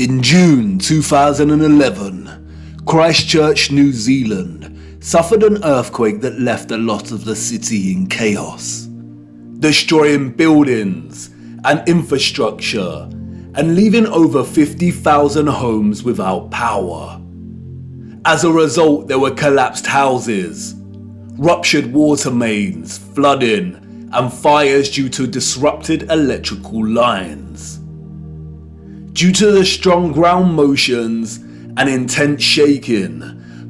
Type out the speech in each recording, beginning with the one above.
In June 2011, Christchurch, New Zealand suffered an earthquake that left a lot of the city in chaos, destroying buildings and infrastructure and leaving over 50,000 homes without power. As a result, there were collapsed houses, ruptured water mains, flooding, and fires due to disrupted electrical lines. Due to the strong ground motions and intense shaking,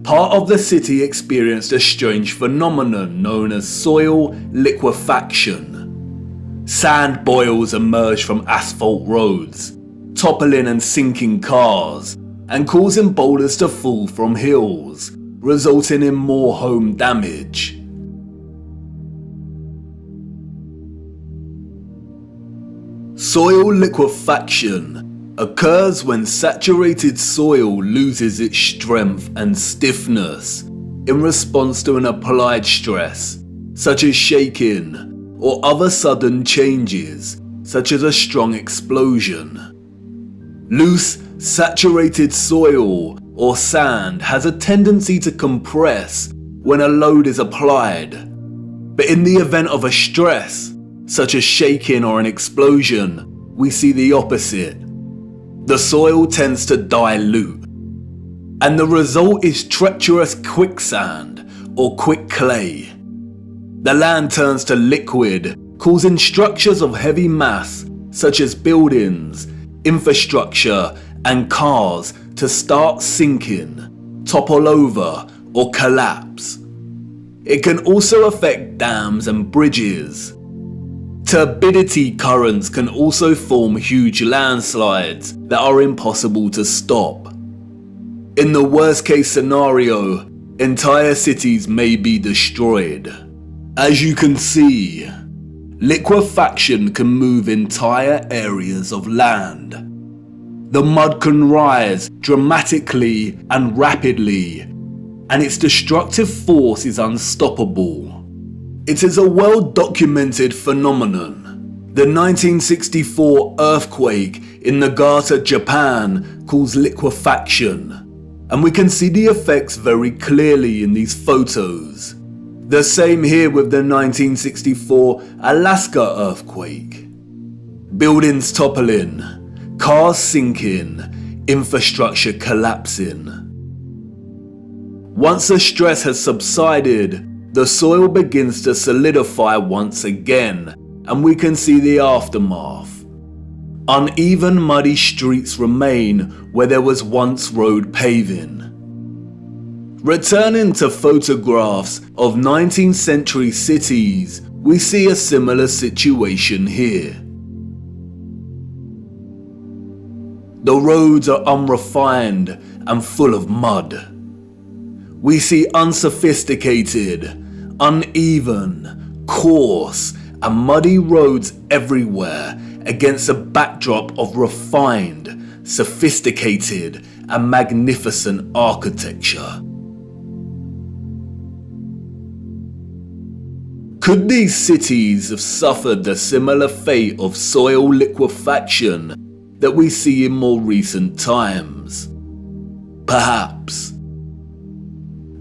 part of the city experienced a strange phenomenon known as soil liquefaction. Sand boils emerged from asphalt roads, toppling and sinking cars, and causing boulders to fall from hills, resulting in more home damage. Soil liquefaction occurs when saturated soil loses its strength and stiffness in response to an applied stress, such as shaking or other sudden changes, such as a strong explosion. Loose, saturated soil or sand has a tendency to compress when a load is applied, but in the event of a stress, such as shaking or an explosion, we see the opposite. The soil tends to dilute, and the result is treacherous quicksand or quick clay. The land turns to liquid, causing structures of heavy mass such as buildings, infrastructure, and cars to start sinking, topple over, or collapse. It can also affect dams and bridges. Turbidity currents can also form huge landslides that are impossible to stop. In the worst case scenario, entire cities may be destroyed. As you can see, liquefaction can move entire areas of land. The mud can rise dramatically and rapidly, and its destructive force is unstoppable. It is a well-documented phenomenon. The 1964 earthquake in Nagata, Japan caused liquefaction, and we can see the effects very clearly in these photos. The same here with the 1964 Alaska earthquake. Buildings toppling, cars sinking, infrastructure collapsing. Once the stress has subsided, the soil begins to solidify once again, and we can see the aftermath. Uneven, muddy streets remain where there was once road paving. Returning to photographs of 19th century cities, we see a similar situation here. The roads are unrefined and full of mud. We see unsophisticated, uneven, coarse, and muddy roads everywhere against a backdrop of refined, sophisticated, and magnificent architecture. Could these cities have suffered the similar fate of soil liquefaction that we see in more recent times? Perhaps.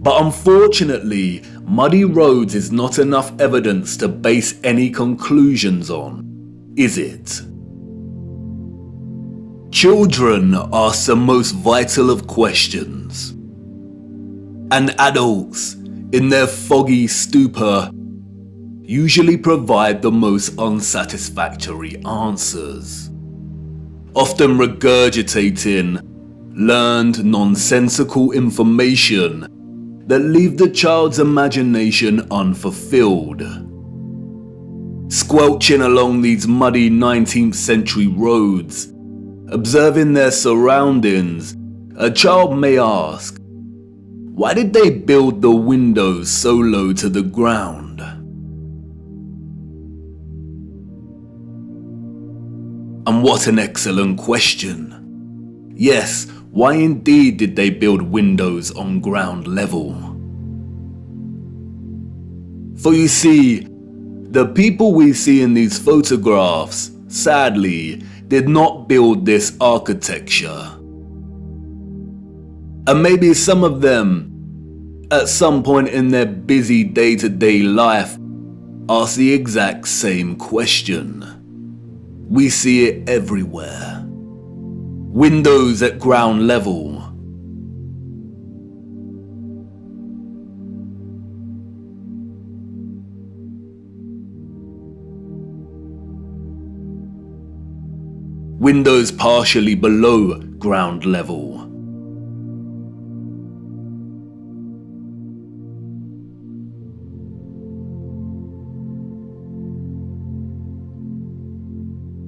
But unfortunately, muddy roads is not enough evidence to base any conclusions on, is it? Children ask the most vital of questions, and adults, in their foggy stupor, usually provide the most unsatisfactory answers, often regurgitating learned nonsensical information that leave the child's imagination unfulfilled. Squelching along these muddy 19th century roads, observing their surroundings, a child may ask, why did they build the windows so low to the ground? And what an excellent question. Yes, why indeed did they build windows on ground level? For you see, the people we see in these photographs, sadly, did not build this architecture. And maybe some of them, at some point in their busy day-to-day life, ask the exact same question. We see it everywhere. Windows at ground level. Windows partially below ground level.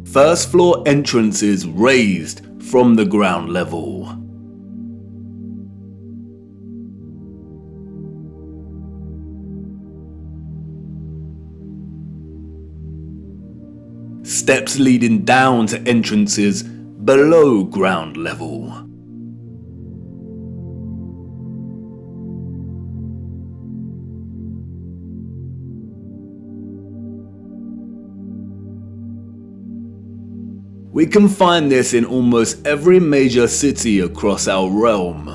First floor entrances raised from the ground level. Steps leading down to entrances below ground level. We can find this in almost every major city across our realm.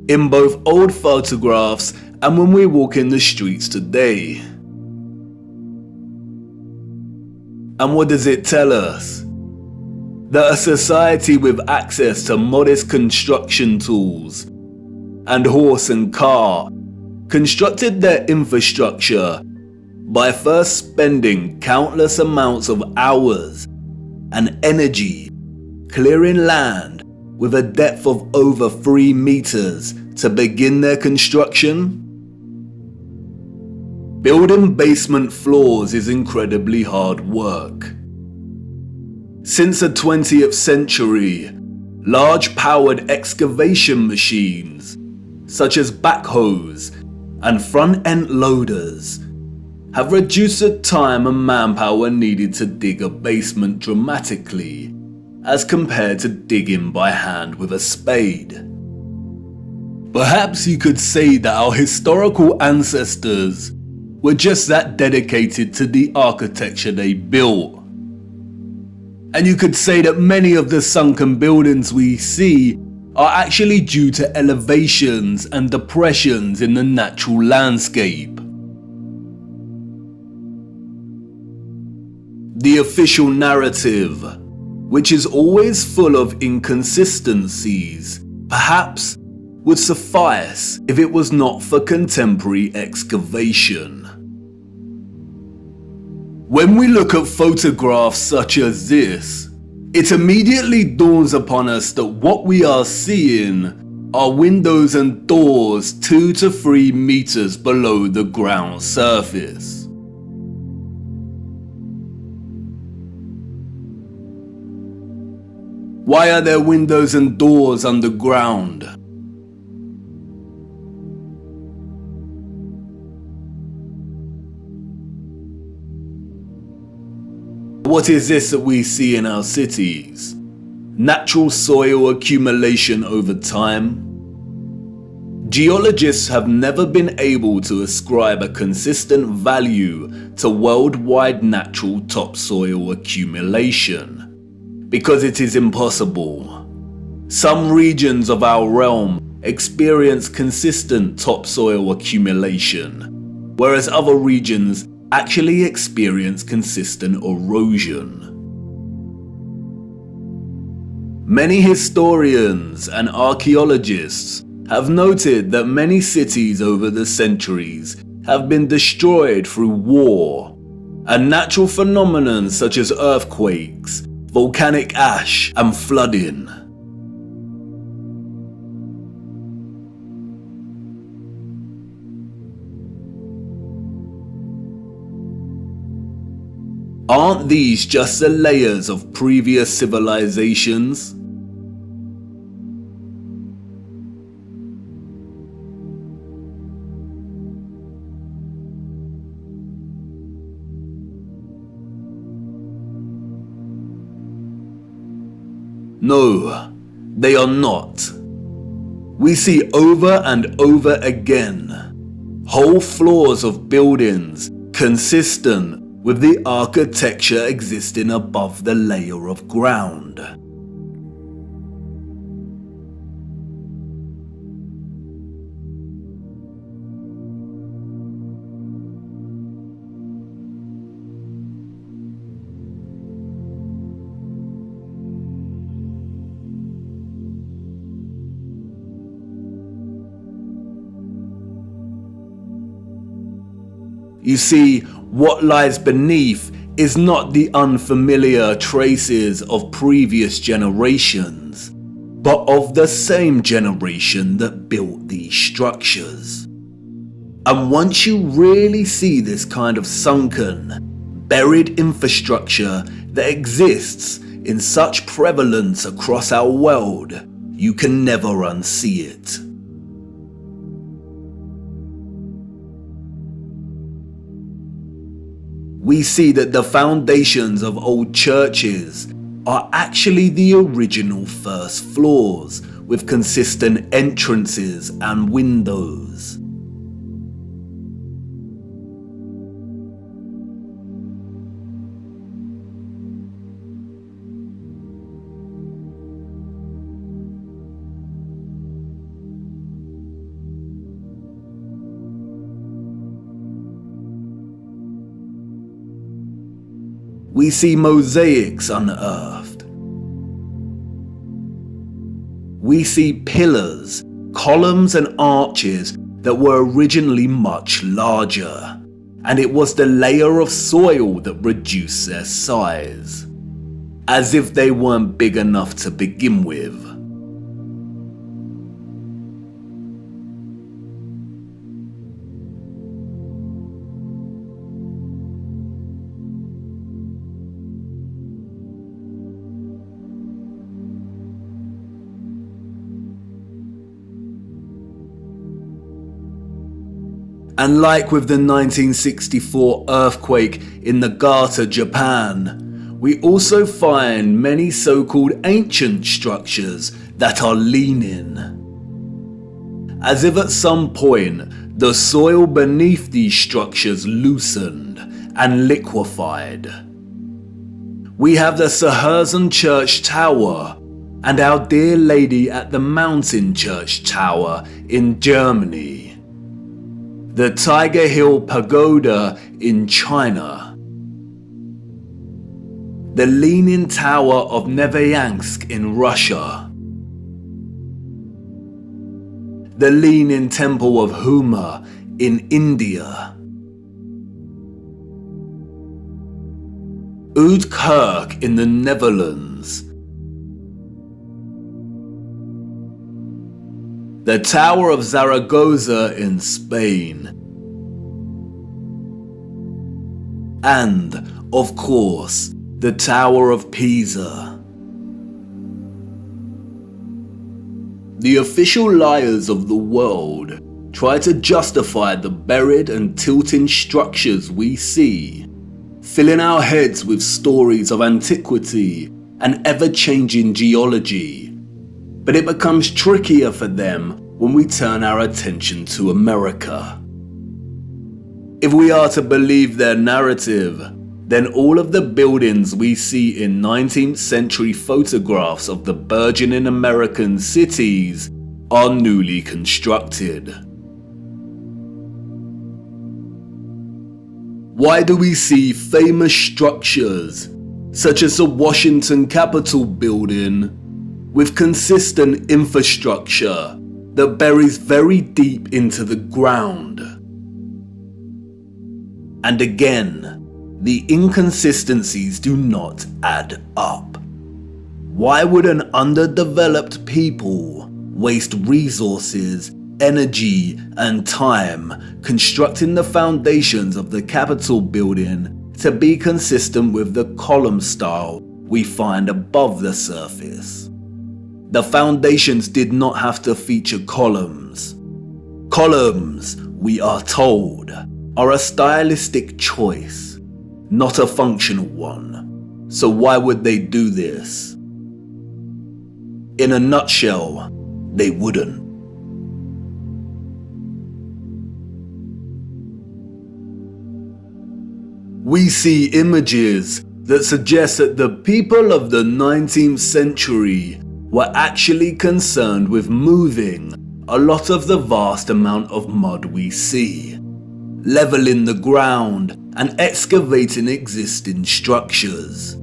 In both old photographs and when we walk in the streets today. And what does it tell us? That a society with access to modest construction tools and horse and car constructed their infrastructure by first spending countless amounts of hours and energy clearing land with a depth of over 3 meters to begin their construction. Building basement floors is incredibly hard work. Since the 20th century, large powered excavation machines such as backhoes and front-end loaders have reduced the time and manpower needed to dig a basement dramatically as compared to digging by hand with a spade. Perhaps you could say that our historical ancestors were just that dedicated to the architecture they built. And you could say that many of the sunken buildings we see are actually due to elevations and depressions in the natural landscape. The official narrative, which is always full of inconsistencies, perhaps would suffice if it was not for contemporary excavation. When we look at photographs such as this, it immediately dawns upon us that what we are seeing are windows and doors 2 to 3 meters below the ground surface. Why are there windows and doors underground? What is this that we see in our cities? Natural soil accumulation over time? Geologists have never been able to ascribe a consistent value to worldwide natural topsoil accumulation, because it is impossible. Some regions of our realm experience consistent topsoil accumulation, whereas other regions actually experience consistent erosion. Many historians and archaeologists have noted that many cities over the centuries have been destroyed through war, and natural phenomena such as earthquakes, volcanic ash, and flooding. Aren't these just the layers of previous civilizations? No, they are not. We see over and over again whole floors of buildings consistent with the architecture existing above the layer of ground. You see, what lies beneath is not the unfamiliar traces of previous generations, but of the same generation that built these structures. And once you really see this kind of sunken, buried infrastructure that exists in such prevalence across our world, you can never unsee it. We see that the foundations of old churches are actually the original first floors with consistent entrances and windows. We see mosaics unearthed. We see pillars, columns and arches that were originally much larger, and it was the layer of soil that reduced their size, as if they weren't big enough to begin with. And like with the 1964 earthquake in Nagata, Japan, we also find many so-called ancient structures that are leaning. As if at some point, the soil beneath these structures loosened and liquefied. We have the Sahersen Church Tower and Our Dear Lady at the Mountain Church Tower in Germany. The Tiger Hill Pagoda in China. The Leaning Tower of Neveyansk in Russia. The Leaning Temple of Huma in India. Oudkerk in the Netherlands. The Tower of Zaragoza in Spain. And, of course, the Tower of Pisa. The official liars of the world try to justify the buried and tilting structures we see, filling our heads with stories of antiquity and ever-changing geology. But it becomes trickier for them when we turn our attention to America. If we are to believe their narrative, then all of the buildings we see in 19th century photographs of the burgeoning American cities are newly constructed. Why do we see famous structures, such as the Washington Capitol building, with consistent infrastructure that buries very deep into the ground? And again, the inconsistencies do not add up. Why would an underdeveloped people waste resources, energy, and time constructing the foundations of the Capitol building to be consistent with the column style we find above the surface? The foundations did not have to feature columns. Columns, we are told, are a stylistic choice, not a functional one. So why would they do this? In a nutshell, they wouldn't. We see images that suggest that the people of the 19th century were actually concerned with moving a lot of the vast amount of mud we see, leveling the ground and excavating existing structures.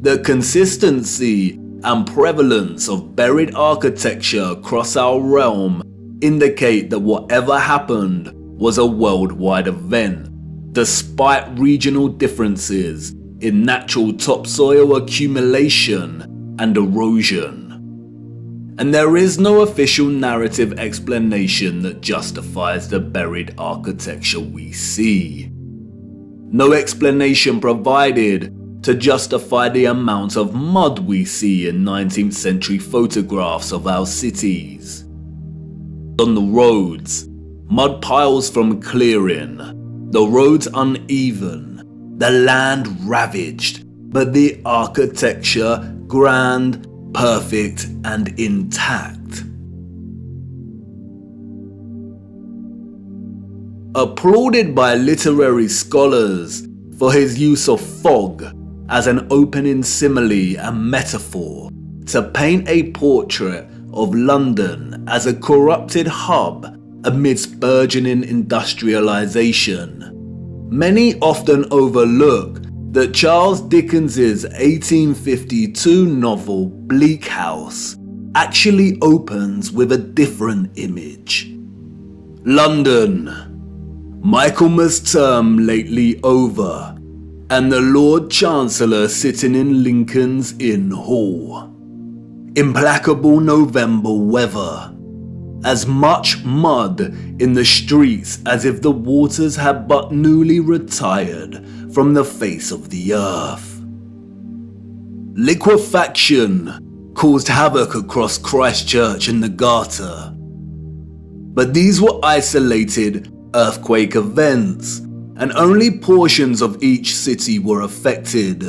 The consistency and prevalence of buried architecture across our realm indicate that whatever happened was a worldwide event, despite regional differences in natural topsoil accumulation and erosion. And there is no official narrative explanation that justifies the buried architecture we see. No explanation provided to justify the amount of mud we see in 19th century photographs of our cities. On the roads, mud piles from clearing, the roads uneven, the land ravaged, but the architecture grand, perfect and intact. Applauded by literary scholars for his use of fog as an opening simile and metaphor to paint a portrait of London as a corrupted hub amidst burgeoning industrialization, many often overlook that Charles Dickens's 1852 novel Bleak House actually opens with a different image. London, Michaelmas term lately over, and the Lord Chancellor sitting in Lincoln's Inn Hall. Implacable November weather. As much mud in the streets as if the waters had but newly retired from the face of the earth. Liquefaction caused havoc across Christchurch and the Garter. But these were isolated earthquake events, and only portions of each city were affected.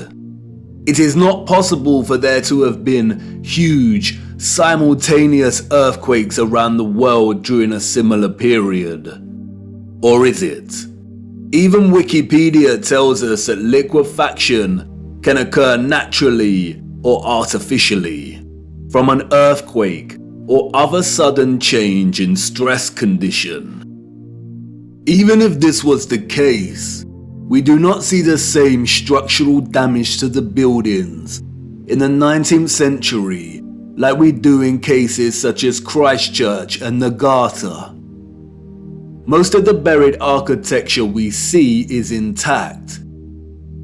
It is not possible for there to have been huge, simultaneous earthquakes around the world during a similar period. Or is it? Even Wikipedia tells us that liquefaction can occur naturally or artificially, from an earthquake or other sudden change in stress condition. Even if this was the case, we do not see the same structural damage to the buildings in the 19th century like we do in cases such as Christchurch and the Garter. Most of the buried architecture we see is intact.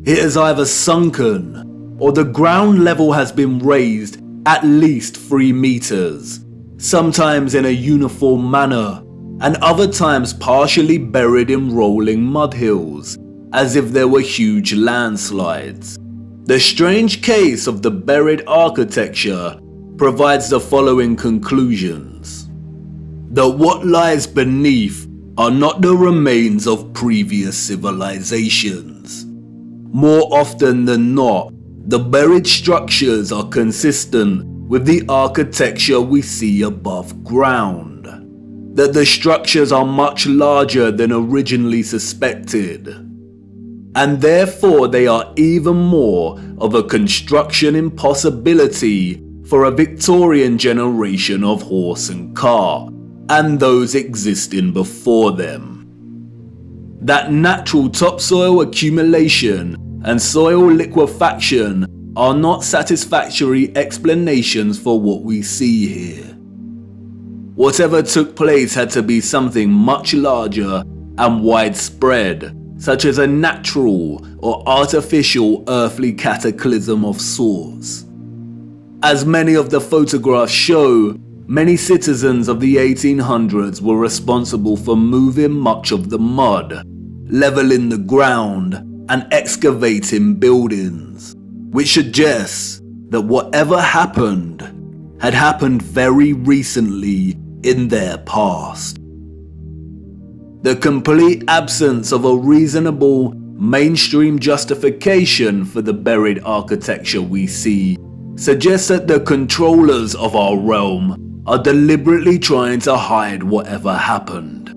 It is either sunken or the ground level has been raised at least 3 meters, sometimes in a uniform manner, and other times partially buried in rolling mud hills, as if there were huge landslides. The strange case of the buried architecture provides the following conclusions: that what lies beneath are not the remains of previous civilizations. More often than not, the buried structures are consistent with the architecture we see above ground. That the structures are much larger than originally suspected, and therefore they are even more of a construction impossibility for a Victorian generation of horse and cart, and those existing before them. That natural topsoil accumulation and soil liquefaction are not satisfactory explanations for what we see here. Whatever took place had to be something much larger and widespread, such as a natural or artificial earthly cataclysm of sorts. As many of the photographs show, many citizens of the 1800s were responsible for moving much of the mud, leveling the ground, and excavating buildings, which suggests that whatever happened had happened very recently in their past. The complete absence of a reasonable mainstream justification for the buried architecture we see suggests that the controllers of our realm are deliberately trying to hide whatever happened.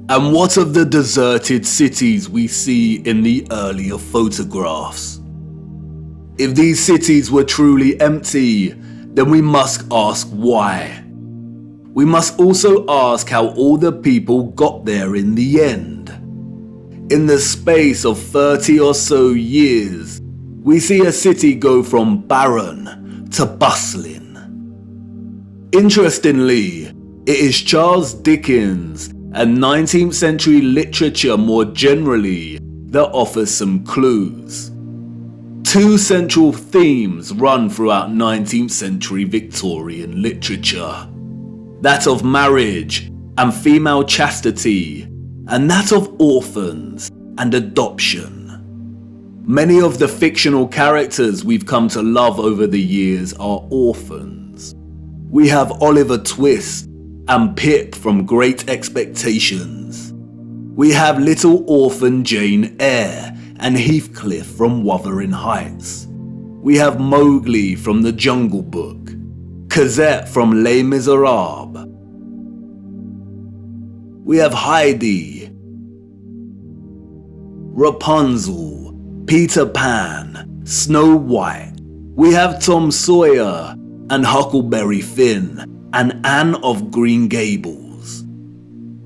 And what of the deserted cities we see in the earlier photographs? If these cities were truly empty, then we must ask why. We must also ask how all the people got there in the end. In the space of 30 or so years, we see a city go from barren to bustling. Interestingly, it is Charles Dickens and 19th century literature more generally that offers some clues. Two central themes run throughout 19th century Victorian literature. That of marriage and female chastity, and that of orphans and adoption. Many of the fictional characters we've come to love over the years are orphans. We have Oliver Twist and Pip from Great Expectations. We have little orphan Jane Eyre and Heathcliff from Wuthering Heights. We have Mowgli from The Jungle Book, Cosette from Les Miserables. We have Heidi, Rapunzel, Peter Pan, Snow White. We have Tom Sawyer and Huckleberry Finn and Anne of Green Gables.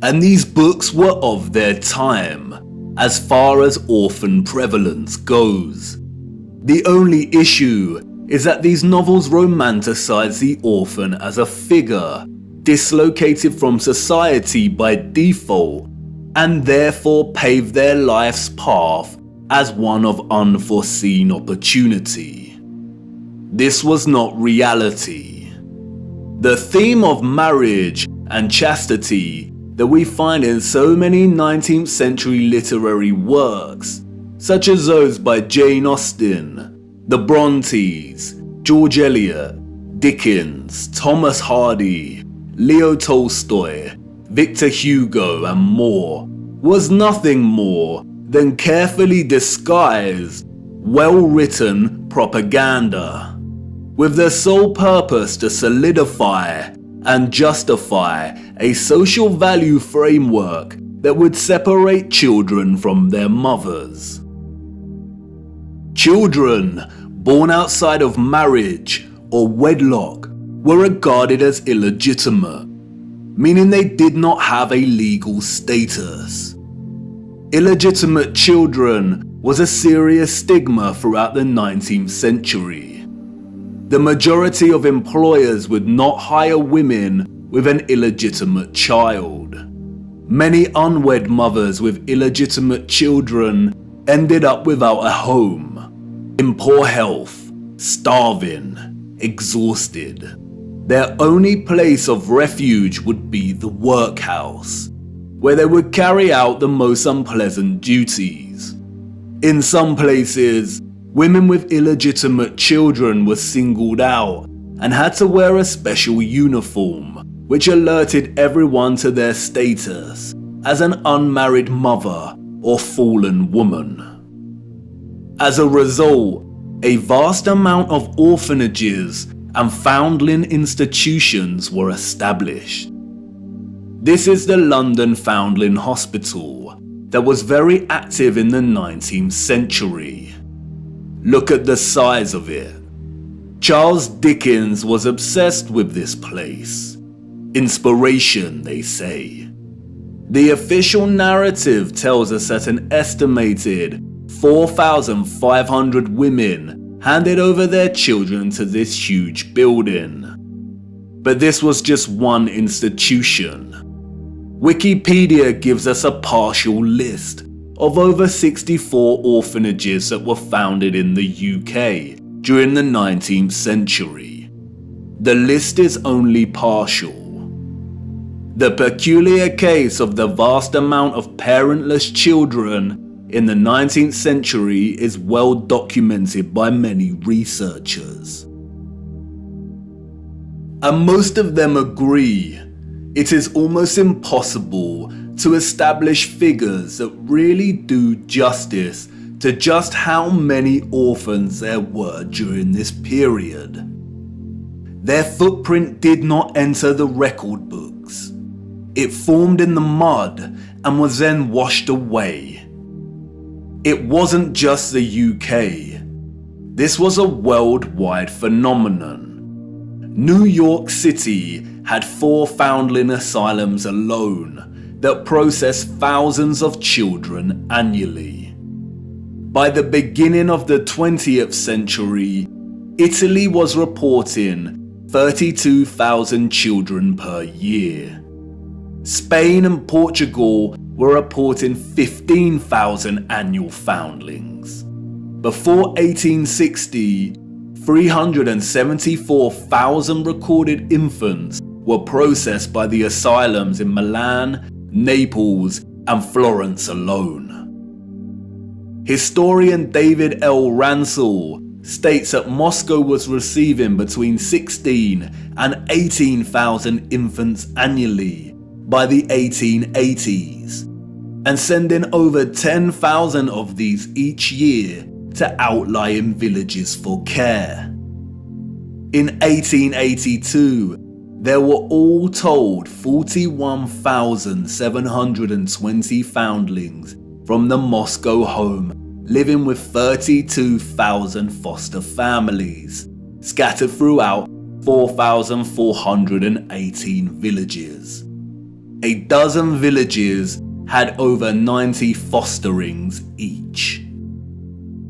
And these books were of their time, as far as orphan prevalence goes. The only issue is that these novels romanticize the orphan as a figure dislocated from society by default, and therefore pave their life's path as one of unforeseen opportunity. This was not reality. The theme of marriage and chastity that we find in so many 19th century literary works, such as those by Jane Austen, the Brontes, George Eliot, Dickens, Thomas Hardy, Leo Tolstoy, Victor Hugo and more, was nothing more than carefully disguised, well-written propaganda, with the sole purpose to solidify and justify a social value framework that would separate children from their mothers. Children born outside of marriage or wedlock were regarded as illegitimate, meaning they did not have a legal status. Illegitimate children was a serious stigma throughout the 19th century. The majority of employers would not hire women with an illegitimate child. Many unwed mothers with illegitimate children ended up without a home, in poor health, starving, exhausted. Their only place of refuge would be the workhouse, where they would carry out the most unpleasant duties. In some places, women with illegitimate children were singled out and had to wear a special uniform, which alerted everyone to their status as an unmarried mother or fallen woman. As a result, a vast amount of orphanages and foundling institutions were established. This is the London Foundling Hospital that was very active in the 19th century. Look at the size of it. Charles Dickens was obsessed with this place. Inspiration, they say. The official narrative tells us that an estimated 4,500 women handed over their children to this huge building. But this was just one institution. Wikipedia gives us a partial list of over 64 orphanages that were founded in the UK during the 19th century. The list is only partial. The peculiar case of the vast amount of parentless children in the 19th century is well documented by many researchers. And most of them agree it is almost impossible to establish figures that really do justice to just how many orphans there were during this period. Their footprint did not enter the record books. It formed in the mud and was then washed away. It wasn't just the UK. This was a worldwide phenomenon. New York City had 4 foundling asylums alone that processed thousands of children annually. By the beginning of the 20th century, Italy was reporting 32,000 children per year. Spain and Portugal were reporting 15,000 annual foundlings. Before 1860, 374,000 recorded infants were processed by the asylums in Milan, Naples, and Florence alone. Historian David L. Ransell states that Moscow was receiving between 16 and 18,000 infants annually by the 1880s, and sending over 10,000 of these each year to outlying villages for care. In 1882, there were all told 41,720 foundlings from the Moscow home, living with 32,000 foster families, scattered throughout 4,418 villages. A dozen villages had over 90 fosterings each.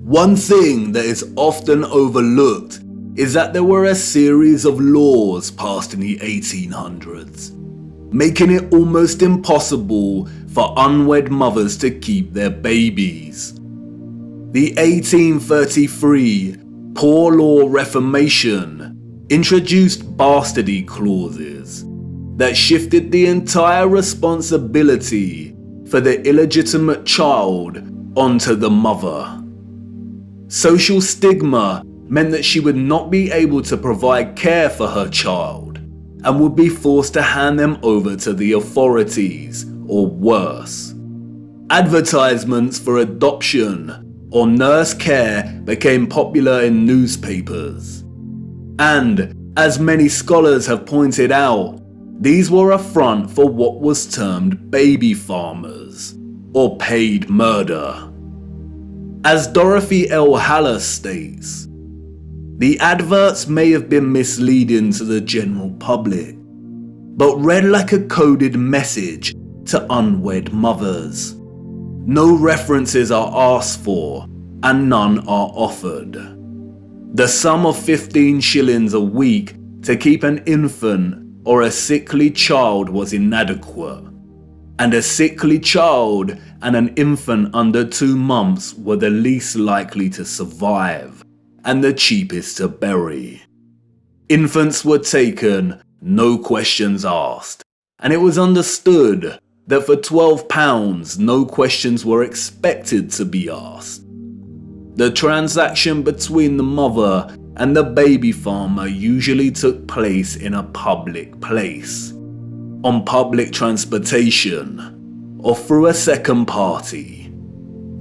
One thing that is often overlooked is that there were a series of laws passed in the 1800s, making it almost impossible for unwed mothers to keep their babies. The 1833 Poor Law Reformation introduced bastardy clauses that shifted the entire responsibility for the illegitimate child onto the mother. Social stigma meant that she would not be able to provide care for her child and would be forced to hand them over to the authorities, or worse. Advertisements for adoption or nurse care became popular in newspapers. And, as many scholars have pointed out, these were a front for what was termed baby farmers, or paid murder. As Dorothy L. Haller states, the adverts may have been misleading to the general public, but read like a coded message to unwed mothers. No references are asked for, and none are offered. The sum of 15 shillings a week to keep an infant or a sickly child was inadequate, and a sickly child and an infant under 2 months were the least likely to survive and the cheapest to bury. Infants were taken, no questions asked, and it was understood that for £12 no questions were expected to be asked. The transaction between the mother and the baby farmer usually took place in a public place, on public transportation, or through a second party.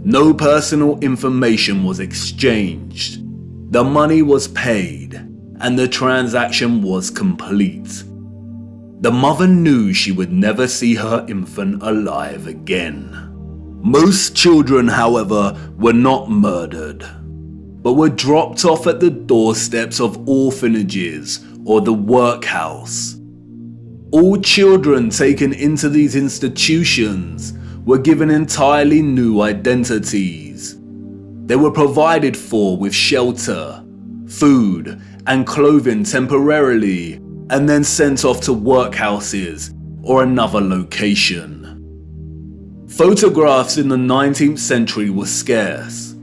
No personal information was exchanged. The money was paid, and the transaction was complete. The mother knew she would never see her infant alive again. Most children, however, were not murdered, but were dropped off at the doorsteps of orphanages or the workhouse. All children taken into these institutions were given entirely new identities. They were provided for with shelter, food, and clothing temporarily, and then sent off to workhouses or another location. Photographs in the 19th century were scarce,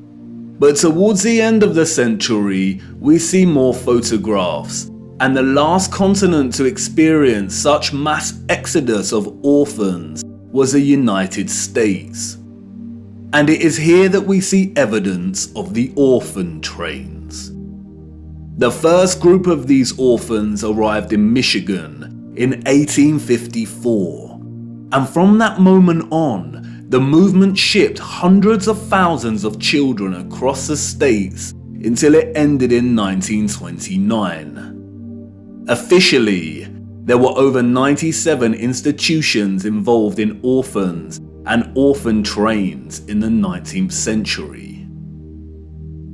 but towards the end of the century we see more photographs, and the last continent to experience such mass exodus of orphans was the United States. And it is here that we see evidence of the orphan trains. The first group of these orphans arrived in Michigan in 1854, and from that moment on, the movement shipped hundreds of thousands of children across the states until it ended in 1929. Officially, there were over 97 institutions involved in orphans and orphan trains in the 19th century.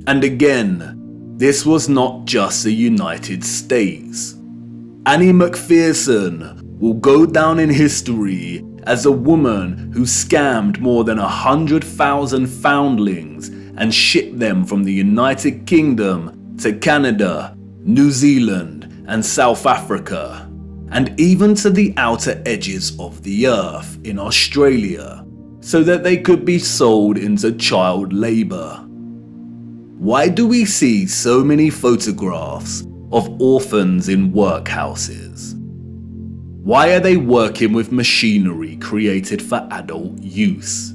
And again, this was not just the United States. Annie McPherson will go down in history as a woman who scammed more than 100,000 foundlings and shipped them from the United Kingdom to Canada, New Zealand, and South Africa, and even to the outer edges of the earth in Australia, so that they could be sold into child labour. Why do we see so many photographs of orphans in workhouses? Why are they working with machinery created for adult use?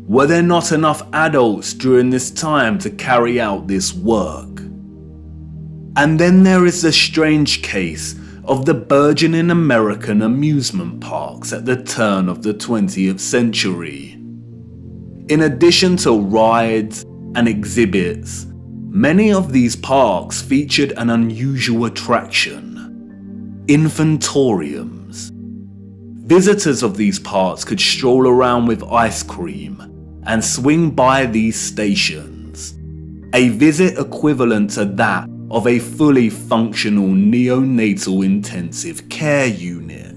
Were there not enough adults during this time to carry out this work? And then there is the strange case of the burgeoning American amusement parks at the turn of the 20th century. In addition to rides and exhibits, many of these parks featured an unusual attraction: infantoriums. Visitors of these parks could stroll around with ice cream and swing by these stations, a visit equivalent to that of a fully functional neonatal intensive care unit,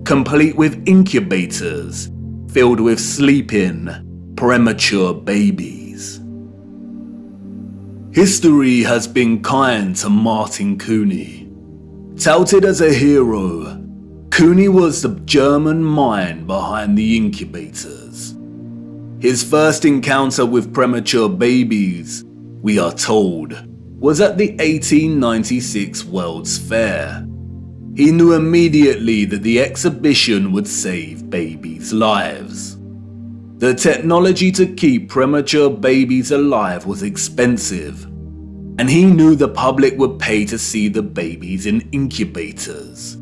complete with incubators filled with sleeping, premature babies. History has been kind to Martin Cooney. Touted as a hero, Cooney was the German mind behind the incubators. His first encounter with premature babies, we are told, was at the 1896 World's Fair. He knew immediately that the exhibition would save babies' lives. The technology to keep premature babies alive was expensive, and he knew the public would pay to see the babies in incubators.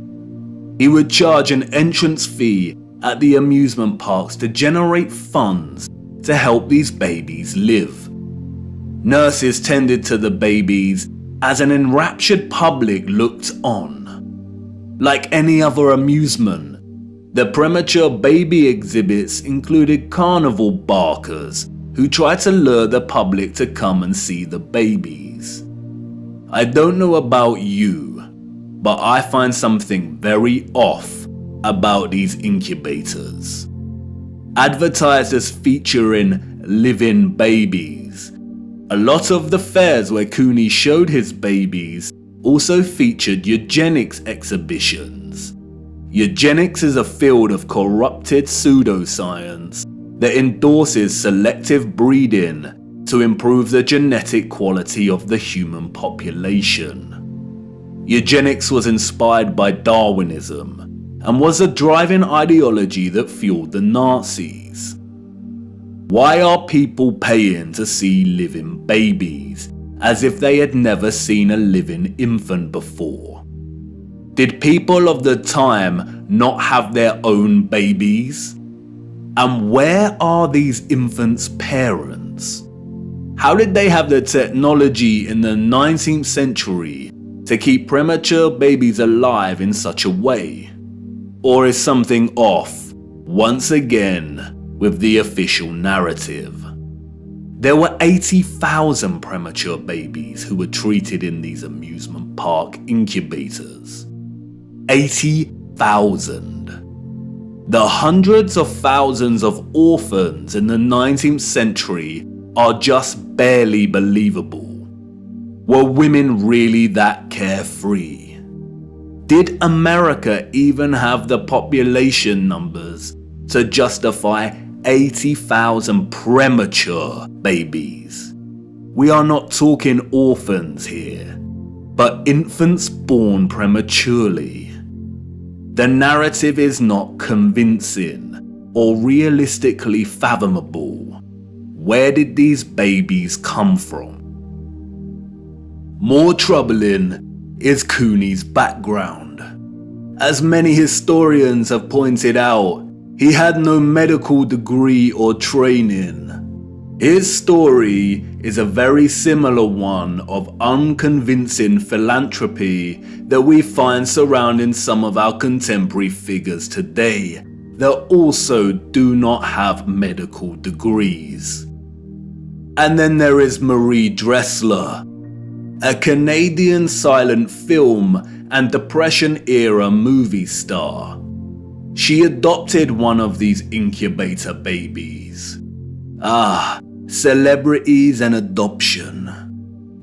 He would charge an entrance fee at the amusement parks to generate funds to help these babies live. Nurses tended to the babies as an enraptured public looked on. Like any other amusement, the premature baby exhibits included carnival barkers who tried to lure the public to come and see the babies. I don't know about you, but I find something very off about these incubators. Advertised as featuring living babies, a lot of the fairs where Cooney showed his babies also featured eugenics exhibitions. Eugenics is a field of corrupted pseudoscience that endorses selective breeding to improve the genetic quality of the human population. Eugenics was inspired by Darwinism and was a driving ideology that fueled the Nazis. Why are people paying to see living babies as if they had never seen a living infant before? Did people of the time not have their own babies? And where are these infants' parents? How did they have the technology in the 19th century to keep premature babies alive in such a way? Or is something off, once again, with the official narrative? There were 80,000 premature babies who were treated in these amusement park incubators. 80,000. The hundreds of thousands of orphans in the 19th century are just barely believable. Were women really that carefree? Did America even have the population numbers to justify 80,000 premature babies? We are not talking orphans here, but infants born prematurely. The narrative is not convincing or realistically fathomable. Where did these babies come from? More troubling is Cooney's background. As many historians have pointed out, he had no medical degree or training. His story is a very similar one of unconvincing philanthropy that we find surrounding some of our contemporary figures today that also do not have medical degrees. And then there is Marie Dressler, a Canadian silent film and Depression-era movie star. She adopted one of these incubator babies. celebrities and adoption.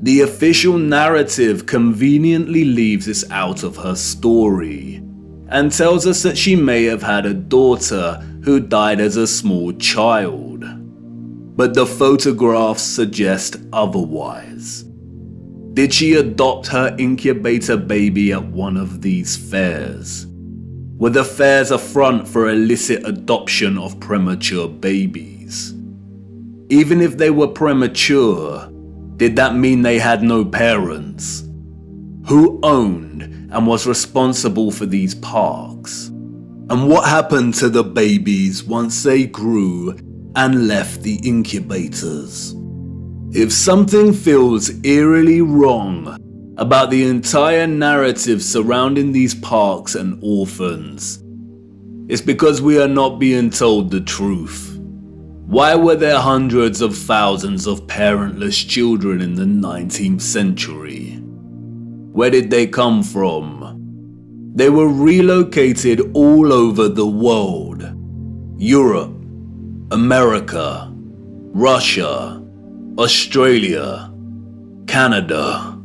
The official narrative conveniently leaves this out of her story and tells us that she may have had a daughter who died as a small child. But the photographs suggest otherwise. Did she adopt her incubator baby at one of these fairs? Were the fairs a front for illicit adoption of premature babies? Even if they were premature, did that mean they had no parents? Who owned and was responsible for these parks? And what happened to the babies once they grew and left the incubators? If something feels eerily wrong about the entire narrative surrounding these parks and orphans, it's because we are not being told the truth. Why were there hundreds of thousands of parentless children in the 19th century? Where did they come from? They were relocated all over the world. Europe, America, Russia, Australia, Canada.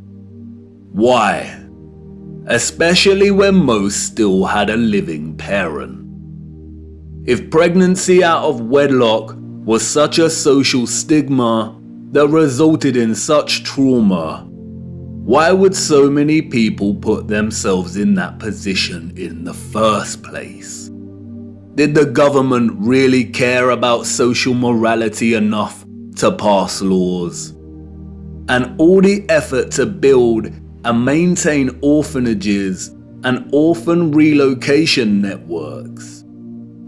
Why? Especially when most still had a living parent. If pregnancy out of wedlock was such a social stigma that resulted in such trauma, why would so many people put themselves in that position in the first place? Did the government really care about social morality enough to pass laws? And all the effort to build and maintain orphanages and orphan relocation networks,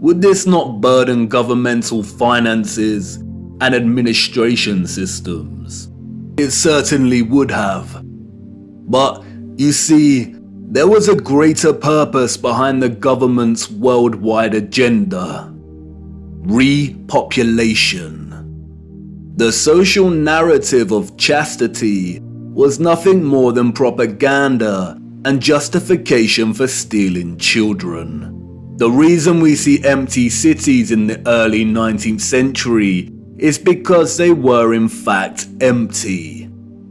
would this not burden governmental finances and administration systems? It certainly would have. But you see, there was a greater purpose behind the government's worldwide agenda: repopulation. The social narrative of chastity was nothing more than propaganda and justification for stealing children. The reason we see empty cities in the early 19th century is because they were in fact empty,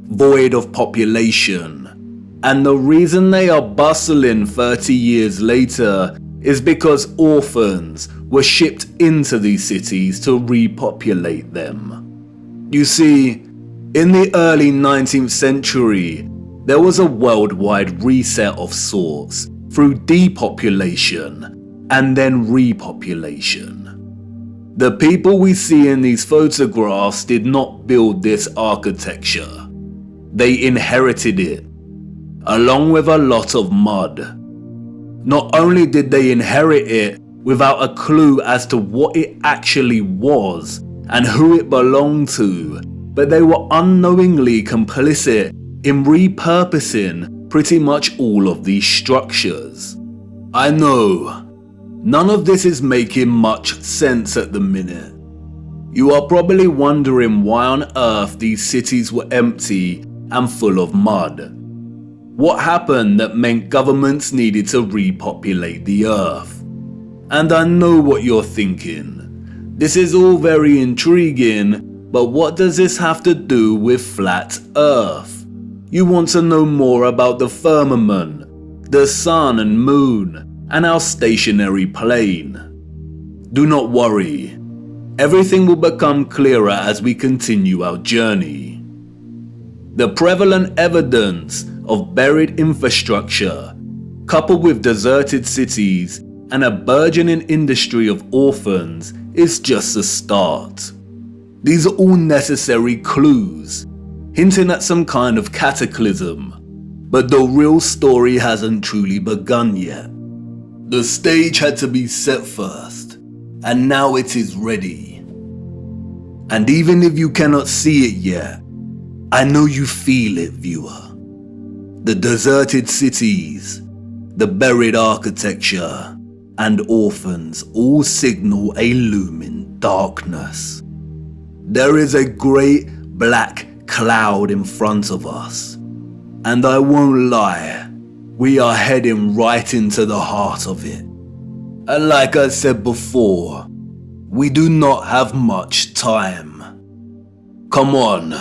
void of population. And the reason they are bustling 30 years later is because orphans were shipped into these cities to repopulate them. You see, in the early 19th century, there was a worldwide reset of sorts through depopulation and then repopulation. The people we see in these photographs did not build this architecture. They inherited it, along with a lot of mud. Not only did they inherit it without a clue as to what it actually was and who it belonged to, but they were unknowingly complicit in repurposing pretty much all of these structures. I know, none of this is making much sense at the minute. You are probably wondering why on earth these cities were empty and full of mud. What happened that meant governments needed to repopulate the earth? And I know what you're thinking. This is all very intriguing, but what does this have to do with flat earth? You want to know more about the firmament, the sun and moon, and our stationary plane. Do not worry. Everything will become clearer as we continue our journey. The prevalent evidence of buried infrastructure, coupled with deserted cities and a burgeoning industry of orphans, is just a start. These are all necessary clues, hinting at some kind of cataclysm, but the real story hasn't truly begun yet. The stage had to be set first, and now it is ready. And even if you cannot see it yet, I know you feel it, viewer. The deserted cities, the buried architecture, and orphans all signal a looming darkness. There is a great black cloud in front of us, and I won't lie, we are heading right into the heart of it. And like I said before, we do not have much time. Come on,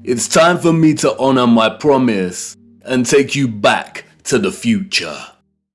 it's time for me to honor my promise and take you back to the future.